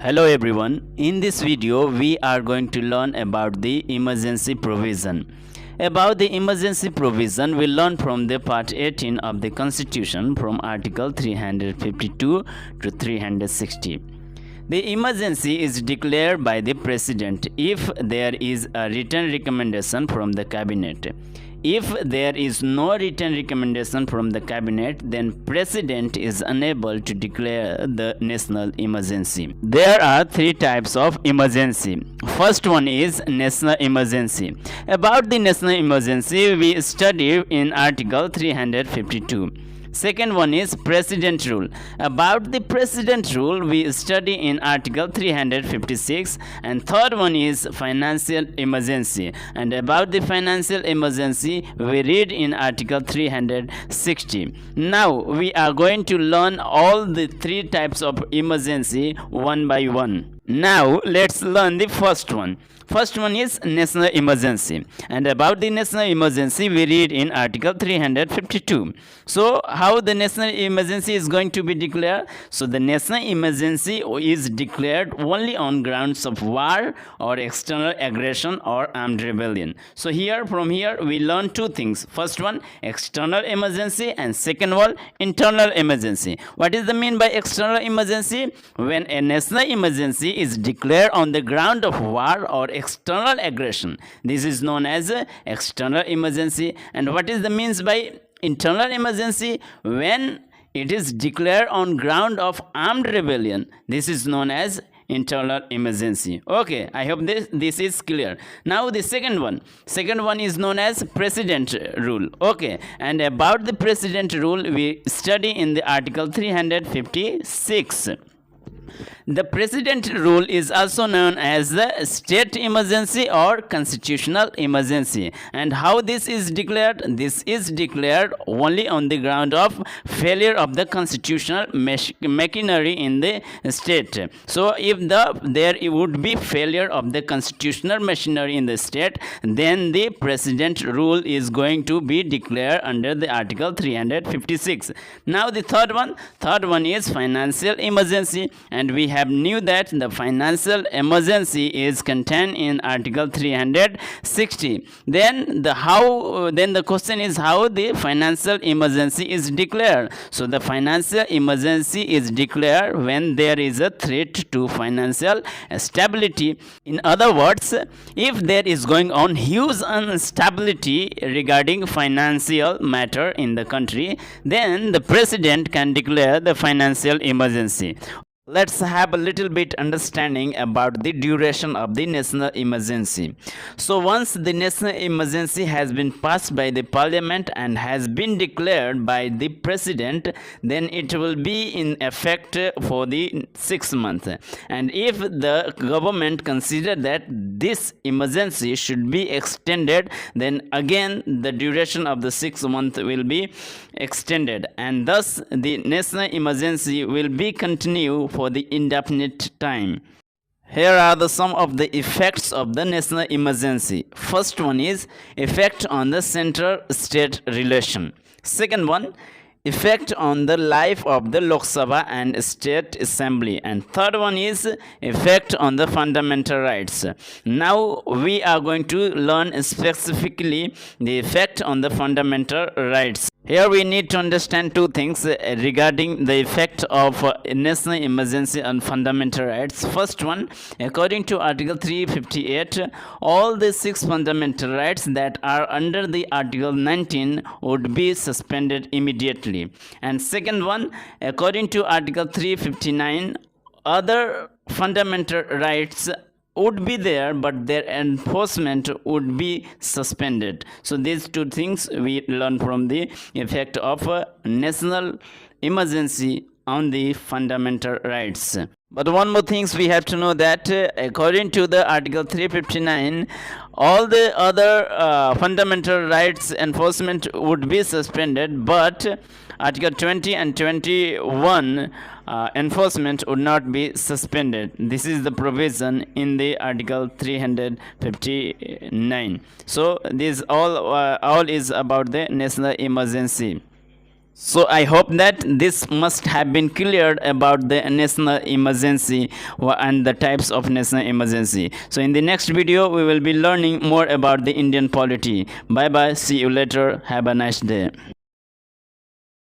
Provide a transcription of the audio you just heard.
Hello everyone, in this video we are going to learn about the emergency provision. About the emergency provision, we learn from the part 18 of the Constitution from Article 352 to 360. The emergency is declared by the President if there is a written recommendation from the Cabinet. If there is no written recommendation from the Cabinet, then President is unable to declare the national emergency. There are three types of emergency. First one is national emergency. About the national emergency, we study in Article 352. Second one is President rule. About the President rule, we study in Article 356. And third one is financial emergency. And about the financial emergency, we read in Article 360. Now we are going to learn all the three types of emergency one by one. Now let's learn the first one. First one is national emergency, and about the national emergency we read in Article 352. So how the national emergency is going to be declared? So the national emergency is declared only on grounds of war or external aggression or armed rebellion. So from here we learn two things. First one, external emergency, and second one, internal emergency. What is the mean by external emergency? When a national emergency is declared on the ground of war or external aggression, this is known as external emergency. And what is the means by internal emergency? When it is declared on ground of armed rebellion, this is known as internal emergency. Okay, I hope this is clear. Now the second one is known as President rule. Okay, and about the President rule we study in the Article 356. The President rule is also known as the state emergency or constitutional emergency. And how this is declared? This is declared only on the ground of failure of the constitutional machinery in the state. So if there would be failure of the constitutional machinery in the state, then the President rule is going to be declared under the Article 356. Now the third one is financial emergency, and we have knew that the financial emergency is contained in Article 360. Then the question is how the financial emergency is declared. So the financial emergency is declared when there is a threat to financial stability. In other words, if there is going on huge instability regarding financial matter in the country, then the President can declare the financial emergency. Let's have a little bit understanding about the duration of the national emergency. So once the national emergency has been passed by the Parliament and has been declared by the President, then it will be in effect for the 6 months. And if the government consider that this emergency should be extended, then again the duration of the 6 months will be extended, and thus the national emergency will be continued for the indefinite time. Here are some of the effects of the national emergency. First one is effect on the central-state relation. Second one, effect on the life of the Lok Sabha and State Assembly. And third one is effect on the fundamental rights. Now we are going to learn specifically the effect on the fundamental rights. Here we need to understand two things regarding the effect of national emergency on fundamental rights. First one, according to Article 358, all the 6 fundamental rights that are under the Article 19 would be suspended immediately. And second one, according to Article 359, other fundamental rights would be there, but their enforcement would be suspended. So these two things we learn from the effect of national emergency on the fundamental rights. But one more things we have to know that according to the Article 359, all the other fundamental rights enforcement would be suspended, but Article 20 and 21 enforcement would not be suspended. This is the provision in the Article 359. So this all is about the national emergency. So I hope that this must have been cleared about the national emergency and the types of national emergency. So in the next video we will be learning more about the Indian polity. Bye bye, see you later, have a nice day.